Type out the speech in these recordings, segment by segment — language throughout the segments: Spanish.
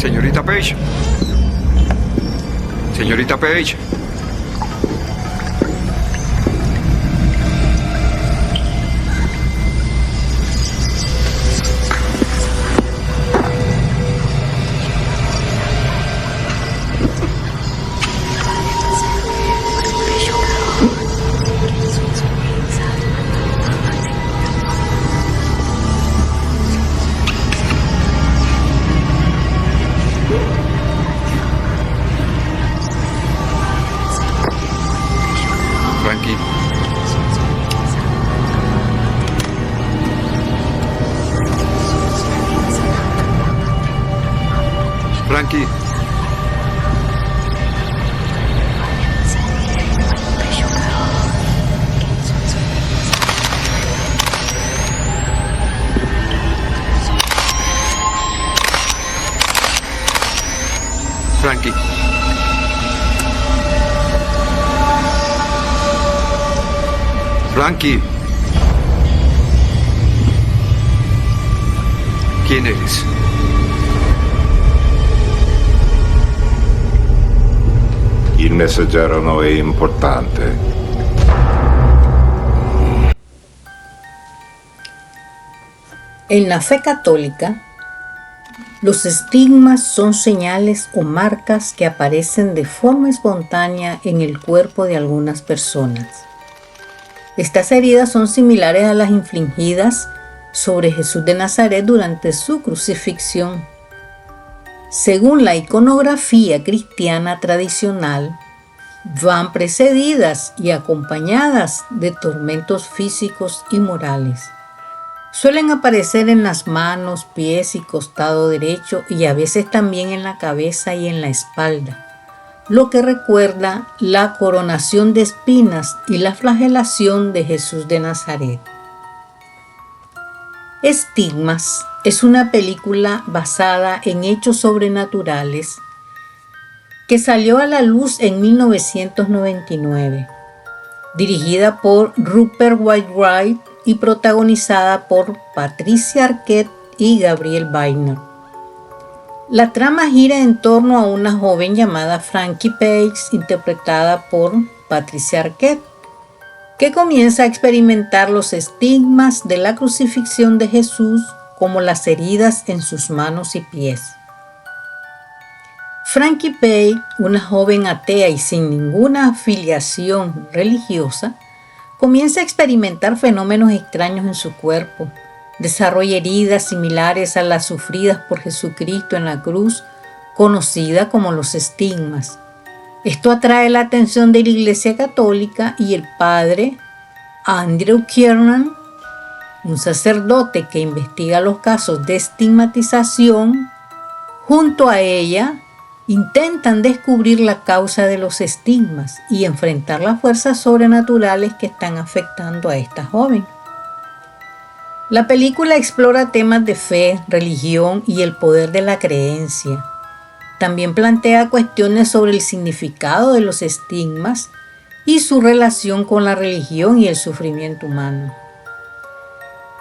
Señorita Page. Señorita Page. Frankie. Frankie. Frankie. Frankie. ¿Quién eres? Il messaggero no è importante. En la fe católica, los estigmas son señales o marcas que aparecen de forma espontánea en el cuerpo de algunas personas. Estas heridas son similares a las infligidas sobre Jesús de Nazaret durante su crucifixión. Según la iconografía cristiana tradicional, van precedidas y acompañadas de tormentos físicos y morales. Suelen aparecer en las manos, pies y costado derecho y a veces también en la cabeza y en la espalda, lo que recuerda la coronación de espinas y la flagelación de Jesús de Nazaret. Estigmas es una película basada en hechos sobrenaturales que salió a la luz en 1999, dirigida por Rupert Wainwright y protagonizada por Patricia Arquette y Gabriel Byrne. La trama gira en torno a una joven llamada Frankie Page, interpretada por Patricia Arquette, que comienza a experimentar los estigmas de la crucifixión de Jesús, como las heridas en sus manos y pies. Frankie Page, una joven atea y sin ninguna afiliación religiosa, comienza a experimentar fenómenos extraños en su cuerpo. Desarrolla heridas similares a las sufridas por Jesucristo en la cruz, conocida como los estigmas. Esto atrae la atención de la Iglesia Católica y el padre Andrew Kiernan, un sacerdote que investiga los casos de estigmatización, junto a ella intentan descubrir la causa de los estigmas y enfrentar las fuerzas sobrenaturales que están afectando a esta joven. La película explora temas de fe, religión y el poder de la creencia. También plantea cuestiones sobre el significado de los estigmas y su relación con la religión y el sufrimiento humano.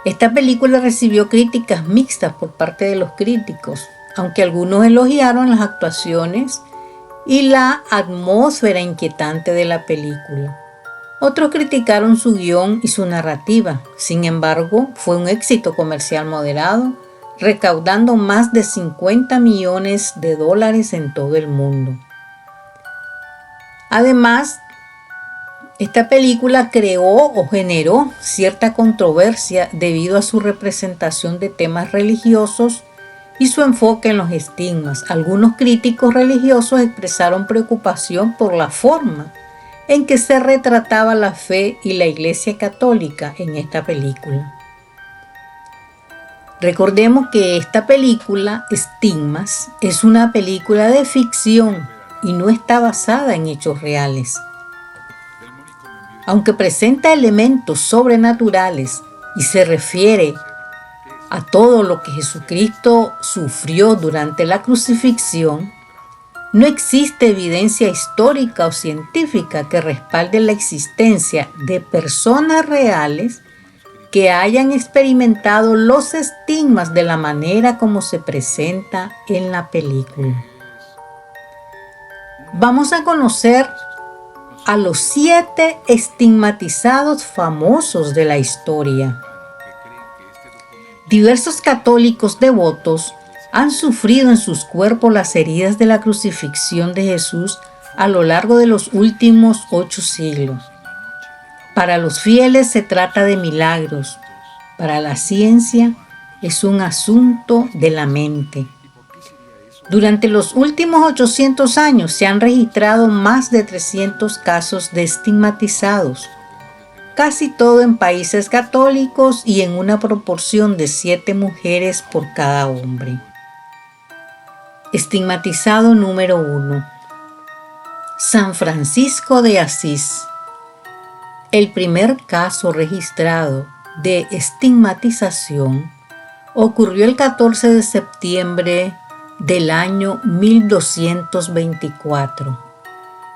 Esta película recibió críticas mixtas por parte de los críticos, aunque algunos elogiaron las actuaciones y la atmósfera inquietante de la película. Otros criticaron su guión y su narrativa. Sin embargo, fue un éxito comercial moderado, recaudando más de $50 millones en todo el mundo. Además, esta película creó o generó cierta controversia debido a su representación de temas religiosos y su enfoque en los estigmas. Algunos críticos religiosos expresaron preocupación por la forma en que se retrataba la fe y la Iglesia Católica en esta película. Recordemos que esta película, Estigmas, es una película de ficción y no está basada en hechos reales. Aunque presenta elementos sobrenaturales y se refiere a todo lo que Jesucristo sufrió durante la crucifixión, no existe evidencia histórica o científica que respalde la existencia de personas reales que hayan experimentado los estigmas de la manera como se presenta en la película. Vamos a conocer a los 7 estigmatizados famosos de la historia. Diversos católicos devotos han sufrido en sus cuerpos las heridas de la crucifixión de Jesús a lo largo de los últimos 8 siglos. Para los fieles se trata de milagros, para la ciencia es un asunto de la mente. Durante los últimos 800 años se han registrado más de 300 casos de estigmatizados, casi todo en países católicos y en una proporción de 7 mujeres por cada hombre. Estigmatizado número 1. San Francisco de Asís. El primer caso registrado de estigmatización ocurrió el 14 de septiembre del año 1224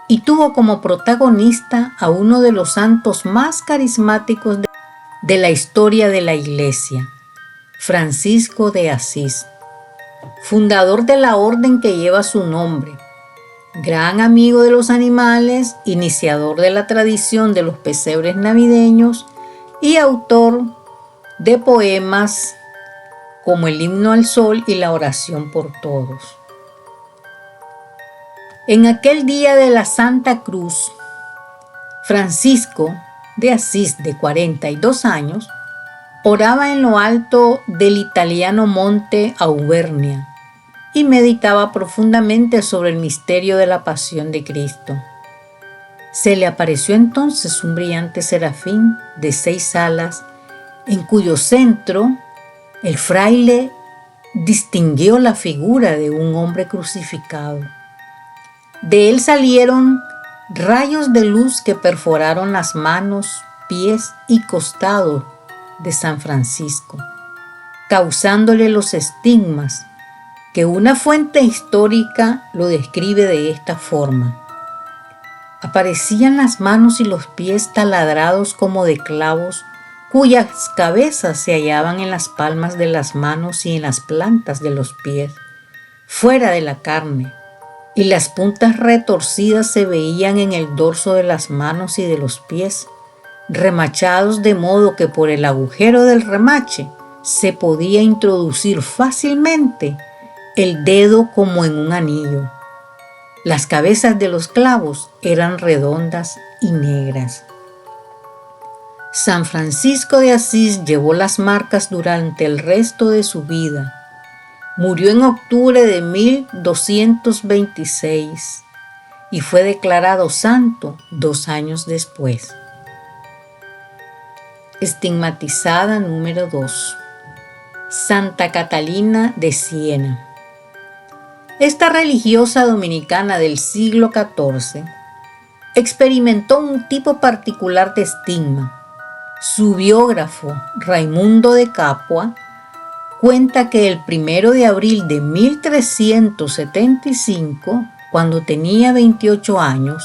y tuvo como protagonista a uno de los santos más carismáticos de la historia de la Iglesia, Francisco de Asís, fundador de la orden que lleva su nombre, gran amigo de los animales, iniciador de la tradición de los pesebres navideños y autor de poemas como el Himno al Sol y la Oración por Todos. En aquel día de la Santa Cruz, Francisco de Asís, de 42 años, oraba en lo alto del italiano monte Auvernia y meditaba profundamente sobre el misterio de la pasión de Cristo. Se le apareció entonces un brillante serafín de 6 alas, en cuyo centro el fraile distinguió la figura de un hombre crucificado. De él salieron rayos de luz que perforaron las manos, pies y costados de San Francisco, causándole los estigmas que una fuente histórica lo describe de esta forma. Aparecían las manos y los pies taladrados como de clavos, cuyas cabezas se hallaban en las palmas de las manos y en las plantas de los pies, fuera de la carne, y las puntas retorcidas se veían en el dorso de las manos y de los pies, remachados de modo que por el agujero del remache se podía introducir fácilmente el dedo como en un anillo. Las cabezas de los clavos eran redondas y negras. San Francisco de Asís llevó las marcas durante el resto de su vida. Murió en octubre de 1226 y fue declarado santo 2 años después. Estigmatizada número 2. Santa Catalina de Siena. Esta religiosa dominicana del siglo XIV experimentó un tipo particular de estigma. Su biógrafo, Raimundo de Capua, cuenta que el 1 de abril de 1375, cuando tenía 28 años,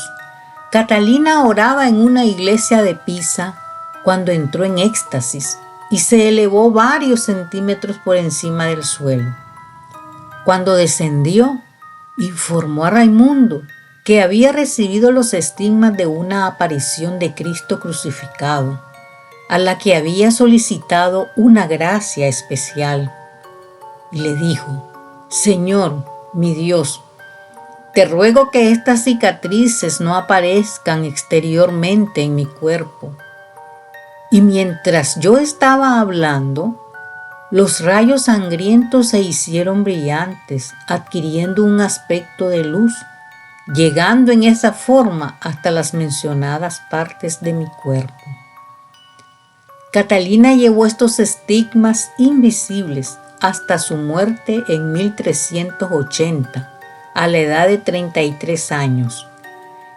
Catalina oraba en una iglesia de Pisa cuando entró en éxtasis y se elevó varios centímetros por encima del suelo. Cuando descendió, informó a Raimundo que había recibido los estigmas de una aparición de Cristo crucificado, a la que había solicitado una gracia especial. Y le dijo: Señor, mi Dios, te ruego que estas cicatrices no aparezcan exteriormente en mi cuerpo. Y mientras yo estaba hablando, los rayos sangrientos se hicieron brillantes, adquiriendo un aspecto de luz, llegando en esa forma hasta las mencionadas partes de mi cuerpo. Catalina llevó estos estigmas invisibles hasta su muerte en 1380, a la edad de 33 años.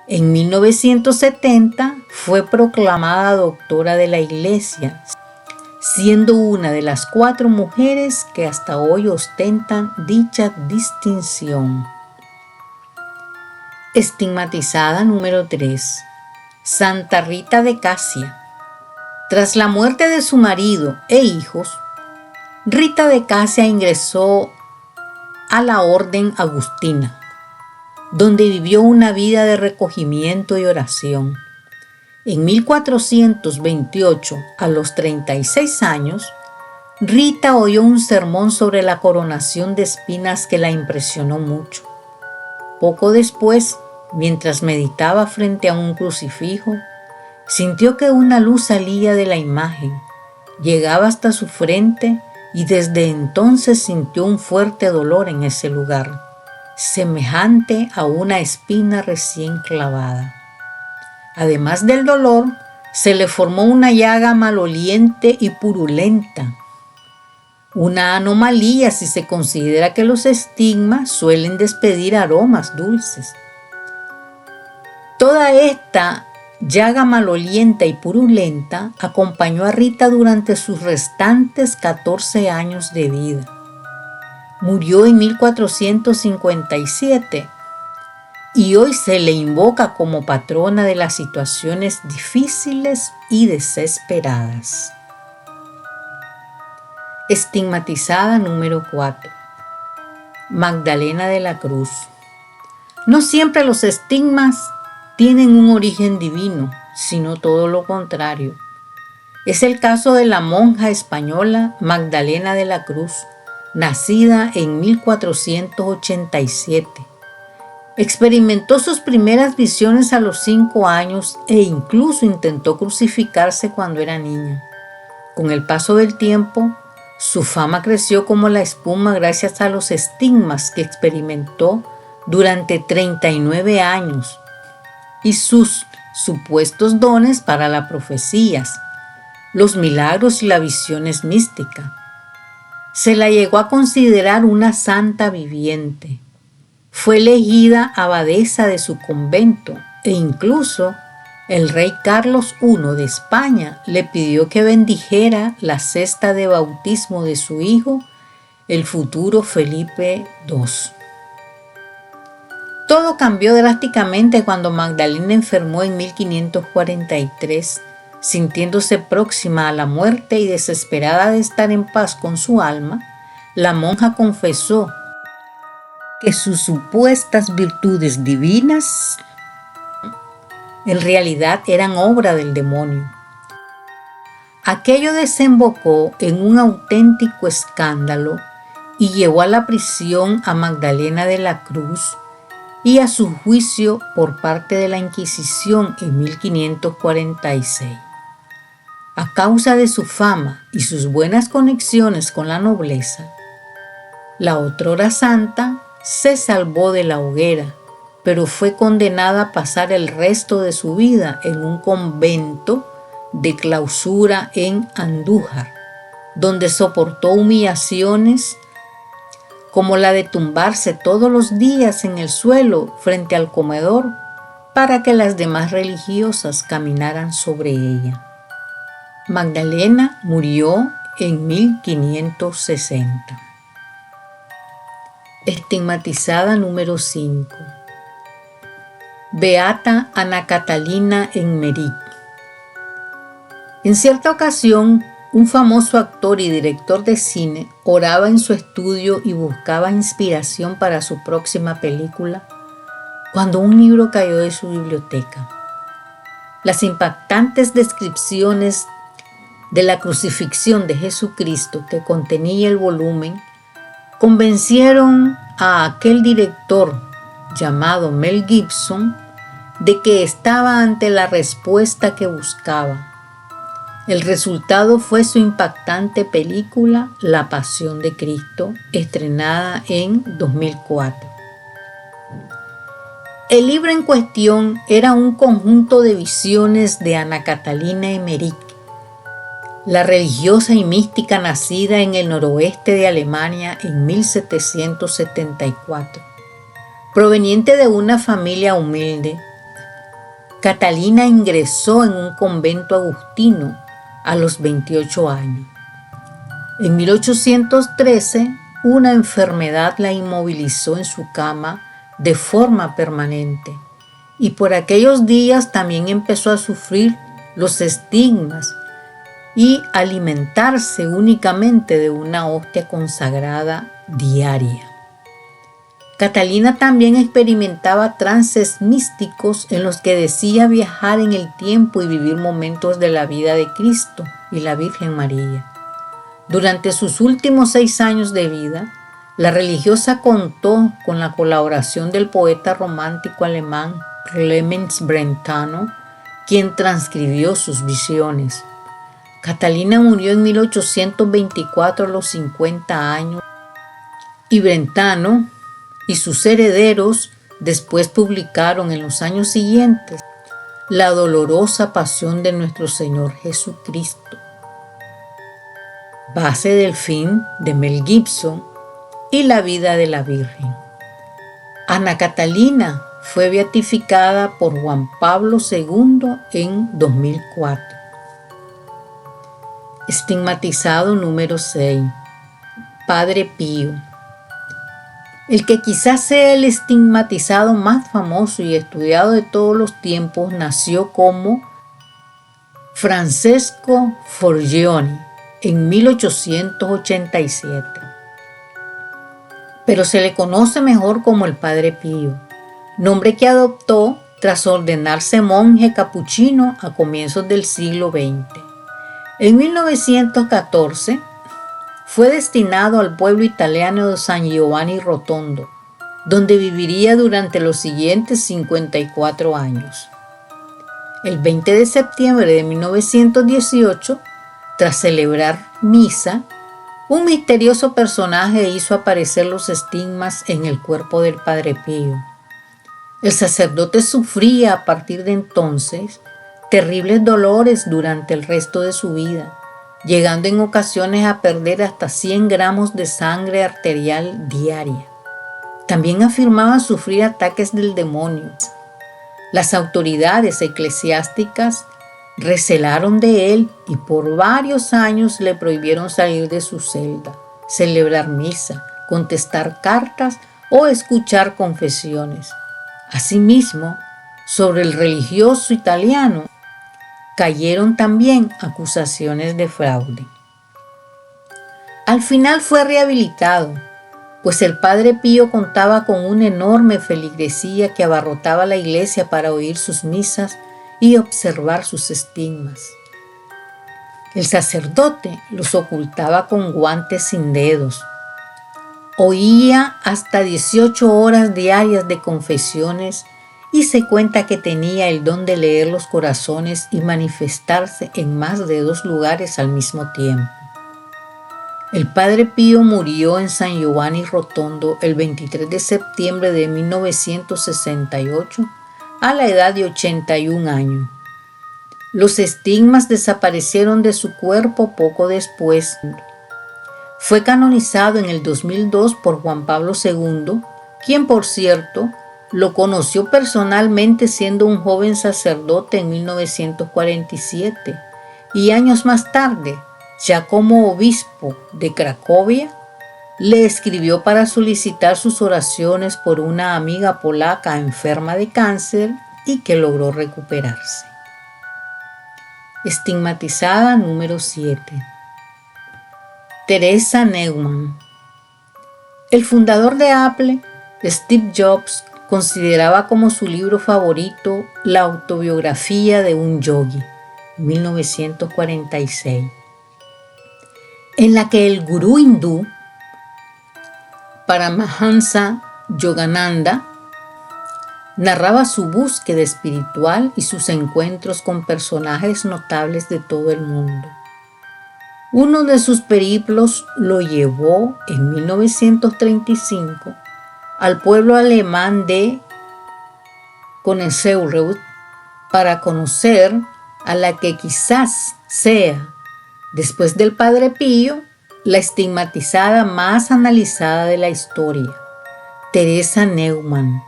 En 1970 fue proclamada doctora de la Iglesia, siendo una de las 4 mujeres que hasta hoy ostentan dicha distinción. Estigmatizada número 3. Santa Rita de Casia. Tras la muerte de su marido e hijos, Rita de Casia ingresó a la orden agustina, donde vivió una vida de recogimiento y oración. En 1428, a los 36 años, Rita oyó un sermón sobre la coronación de espinas que la impresionó mucho. Poco después, mientras meditaba frente a un crucifijo, sintió que una luz salía de la imagen, llegaba hasta su frente y desde entonces sintió un fuerte dolor en ese lugar, semejante a una espina recién clavada. Además del dolor, se le formó una llaga maloliente y purulenta, una anomalía si se considera que los estigmas suelen despedir aromas dulces. Toda esta llaga malolienta y purulenta acompañó a Rita durante sus restantes 14 años de vida. Murió en 1457 y hoy se le invoca como patrona de las situaciones difíciles y desesperadas. Estigmatizada número 4. Magdalena de la Cruz. No siempre los estigmas tienen un origen divino, sino todo lo contrario. Es el caso de la monja española Magdalena de la Cruz, nacida en 1487. Experimentó sus primeras visiones a los 5 años e incluso intentó crucificarse cuando era niña. Con el paso del tiempo, su fama creció como la espuma gracias a los estigmas que experimentó durante 39 años y sus supuestos dones para las profecías, los milagros y las visiones místicas. Se la llegó a considerar una santa viviente. Fue elegida abadesa de su convento e incluso el rey Carlos I de España le pidió que bendijera la cesta de bautismo de su hijo, el futuro Felipe II. Todo cambió drásticamente cuando Magdalena enfermó en 1543, sintiéndose próxima a la muerte y desesperada de estar en paz con su alma. La monja confesó que sus supuestas virtudes divinas en realidad eran obra del demonio. Aquello desembocó en un auténtico escándalo y llevó a la prisión a Magdalena de la Cruz y a su juicio por parte de la Inquisición en 1546. A causa de su fama y sus buenas conexiones con la nobleza, la otrora santa se salvó de la hoguera, pero fue condenada a pasar el resto de su vida en un convento de clausura en Andújar, donde soportó humillaciones como la de tumbarse todos los días en el suelo frente al comedor para que las demás religiosas caminaran sobre ella. Magdalena murió en 1560. Estigmatizada número 5. Beata Ana Catalina Emmerich. En cierta ocasión, un famoso actor y director de cine oraba en su estudio y buscaba inspiración para su próxima película cuando un libro cayó de su biblioteca. Las impactantes descripciones de la crucifixión de Jesucristo que contenía el volumen convencieron a aquel director llamado Mel Gibson de que estaba ante la respuesta que buscaba. El resultado fue su impactante película La Pasión de Cristo, estrenada en 2004. El libro en cuestión era un conjunto de visiones de Ana Catalina Emmerich, la religiosa y mística nacida en el noroeste de Alemania en 1774. Proveniente de una familia humilde, Catalina ingresó en un convento agustino a los 28 años. En 1813, una enfermedad la inmovilizó en su cama de forma permanente y por aquellos días también empezó a sufrir los estigmas y alimentarse únicamente de una hostia consagrada diaria. Catalina también experimentaba trances místicos en los que decía viajar en el tiempo y vivir momentos de la vida de Cristo y la Virgen María. Durante sus últimos 6 años de vida, la religiosa contó con la colaboración del poeta romántico alemán Clemens Brentano, quien transcribió sus visiones. Catalina murió en 1824 a los 50 años y Brentano y sus herederos después publicaron en los años siguientes La dolorosa pasión de nuestro Señor Jesucristo, Base del fin de Mel Gibson y La vida de la Virgen. Ana Catalina fue beatificada por Juan Pablo II en 2004. Estigmatizado número 6. Padre Pío. El que quizás sea el estigmatizado más famoso y estudiado de todos los tiempos nació como Francesco Forgione en 1887. Pero se le conoce mejor como el Padre Pío, nombre que adoptó tras ordenarse monje capuchino a comienzos del siglo XX. En 1914 fue destinado al pueblo italiano de San Giovanni Rotondo, donde viviría durante los siguientes 54 años. El 20 de septiembre de 1918, tras celebrar misa, un misterioso personaje hizo aparecer los estigmas en el cuerpo del Padre Pío. El sacerdote sufría a partir de entonces terribles dolores durante el resto de su vida, llegando en ocasiones a perder hasta 100 gramos de sangre arterial diaria. También afirmaba sufrir ataques del demonio. Las autoridades eclesiásticas recelaron de él y por varios años le prohibieron salir de su celda, celebrar misa, contestar cartas o escuchar confesiones. Asimismo, sobre el religioso italiano cayeron también acusaciones de fraude. Al final fue rehabilitado, pues el Padre Pío contaba con una enorme feligresía que abarrotaba la iglesia para oír sus misas y observar sus estigmas. El sacerdote los ocultaba con guantes sin dedos. Oía hasta 18 horas diarias de confesiones y se cuenta que tenía el don de leer los corazones y manifestarse en más de 2 lugares al mismo tiempo. El Padre Pío murió en San Giovanni Rotondo el 23 de septiembre de 1968 a la edad de 81 años. Los estigmas desaparecieron de su cuerpo poco después. Fue canonizado en el 2002 por Juan Pablo II, quien, por cierto, lo conoció personalmente siendo un joven sacerdote en 1947 y años más tarde, ya como obispo de Cracovia, le escribió para solicitar sus oraciones por una amiga polaca enferma de cáncer y que logró recuperarse. Estigmatizada número 7. Teresa Neumann. El fundador de Apple, Steve Jobs, consideraba como su libro favorito La autobiografía de un yogi, 1946, en la que el gurú hindú Paramahansa Yogananda narraba su búsqueda espiritual y sus encuentros con personajes notables de todo el mundo. Uno de sus periplos lo llevó en 1935 al pueblo alemán de Königseureuth para conocer a la que quizás sea, después del Padre Pío, la estigmatizada más analizada de la historia, Teresa Neumann,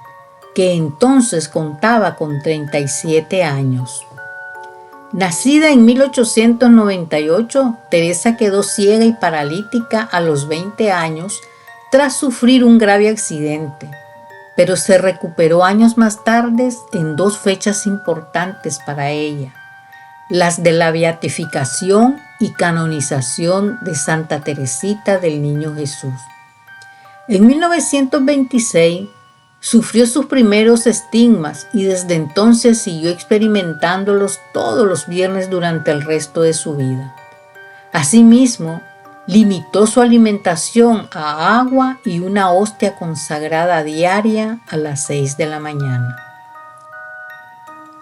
que entonces contaba con 37 años. Nacida en 1898, Teresa quedó ciega y paralítica a los 20 años tras sufrir un grave accidente, pero se recuperó años más tarde en 2 fechas importantes para ella: las de la beatificación y canonización de Santa Teresita del Niño Jesús. En 1926 sufrió sus primeros estigmas y desde entonces siguió experimentándolos todos los viernes durante el resto de su vida. Asimismo, limitó su alimentación a agua y una hostia consagrada diaria a las 6 de la mañana.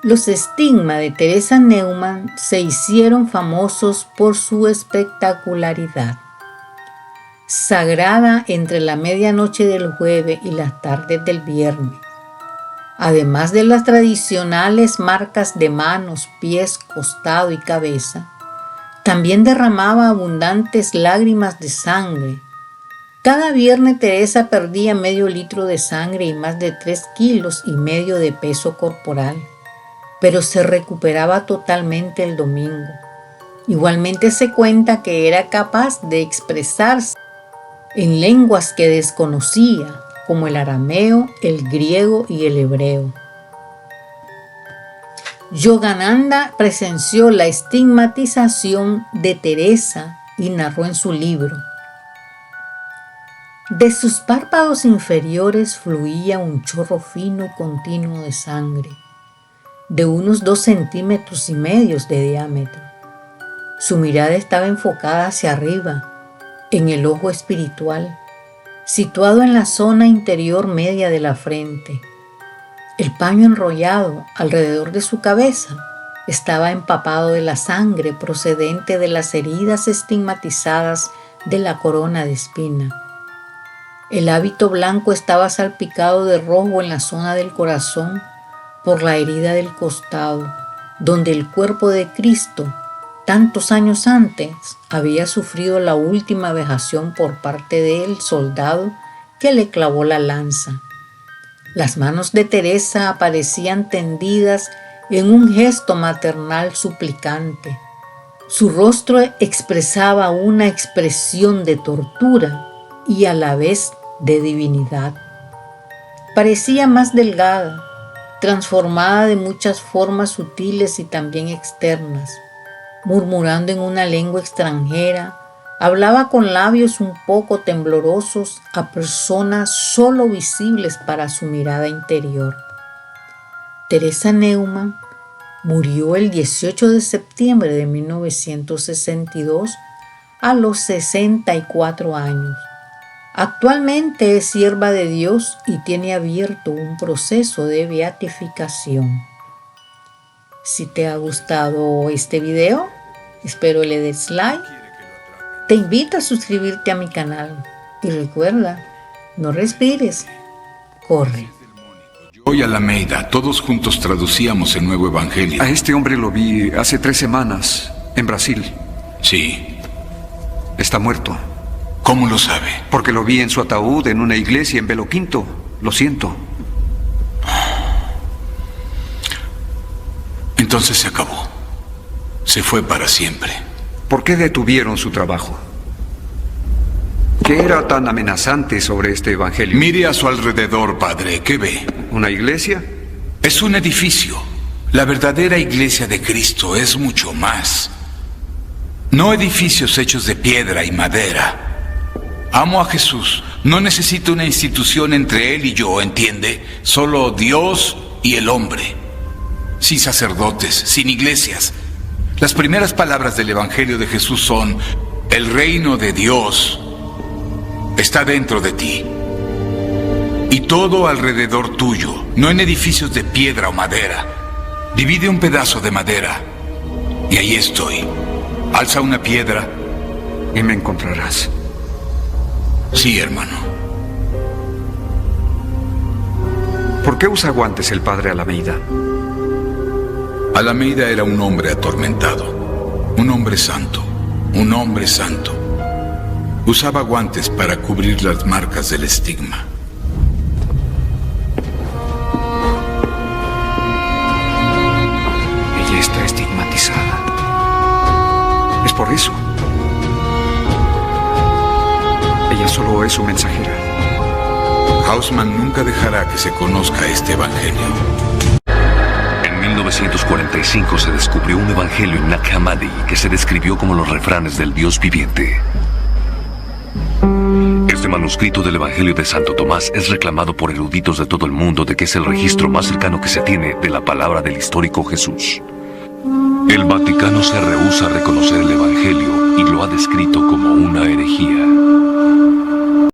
Los estigmas de Teresa Neumann se hicieron famosos por su espectacularidad. Sagrada entre la medianoche del jueves y las tardes del viernes. Además de las tradicionales marcas de manos, pies, costado y cabeza, también derramaba abundantes lágrimas de sangre. Cada viernes Teresa perdía medio litro de sangre y más de 3,5 kilos de peso corporal, pero se recuperaba totalmente el domingo. Igualmente se cuenta que era capaz de expresarse en lenguas que desconocía, como el arameo, el griego y el hebreo. Yogananda presenció la estigmatización de Teresa y narró en su libro: de sus párpados inferiores fluía un chorro fino y continuo de sangre, de unos 2,5 centímetros de diámetro. Su mirada estaba enfocada hacia arriba, en el ojo espiritual, situado en la zona interior media de la frente. El paño enrollado alrededor de su cabeza estaba empapado de la sangre procedente de las heridas estigmatizadas de la corona de espina. El hábito blanco estaba salpicado de rojo en la zona del corazón por la herida del costado, donde el cuerpo de Cristo, tantos años antes, había sufrido la última vejación por parte del soldado que le clavó la lanza. Las manos de Teresa aparecían tendidas en un gesto maternal suplicante. Su rostro expresaba una expresión de tortura y a la vez de divinidad. Parecía más delgada, transformada de muchas formas sutiles y también externas. Murmurando en una lengua extranjera, hablaba con labios un poco temblorosos a personas solo visibles para su mirada interior. Teresa Neumann murió el 18 de septiembre de 1962 a los 64 años. Actualmente es sierva de Dios y tiene abierto un proceso de beatificación. Si te ha gustado este video, espero le des like. Te invito a suscribirte a mi canal y recuerda, no respires, corre. Yo y Alameida, todos juntos traducíamos el Nuevo Evangelio. A este hombre lo vi hace 3 semanas en Brasil. Sí. Está muerto. ¿Cómo lo sabe? Porque lo vi en su ataúd en una iglesia en Belo Quinto. Lo siento. Entonces se acabó. Se fue para siempre. ¿Por qué detuvieron su trabajo? ¿Qué era tan amenazante sobre este evangelio? Mire a su alrededor, padre. ¿Qué ve? ¿Una iglesia? Es un edificio. La verdadera iglesia de Cristo es mucho más. No edificios hechos de piedra y madera. Amo a Jesús. No necesito una institución entre Él y yo, ¿entiende? Solo Dios y el hombre. Sin sacerdotes, sin iglesias. Las primeras palabras del Evangelio de Jesús son: el reino de Dios está dentro de ti. Y todo alrededor tuyo, no en edificios de piedra o madera. Divide un pedazo de madera y ahí estoy. Alza una piedra Y me encontrarás. Sí, hermano. ¿Por qué usa guantes el padre Alameida? Alameida era un hombre atormentado, un hombre santo, un hombre santo. Usaba guantes para cubrir las marcas del estigma. Ella está estigmatizada. Es por eso. Ella solo es su mensajera. Haussmann nunca dejará que se conozca este evangelio. En 1945 se descubrió un evangelio en Nag Hammadi que se describió como los refranes del Dios viviente. Este manuscrito del Evangelio de Santo Tomás es reclamado por eruditos de todo el mundo de que es el registro más cercano que se tiene de la palabra del histórico Jesús. El Vaticano se rehúsa a reconocer el Evangelio y lo ha descrito como una herejía.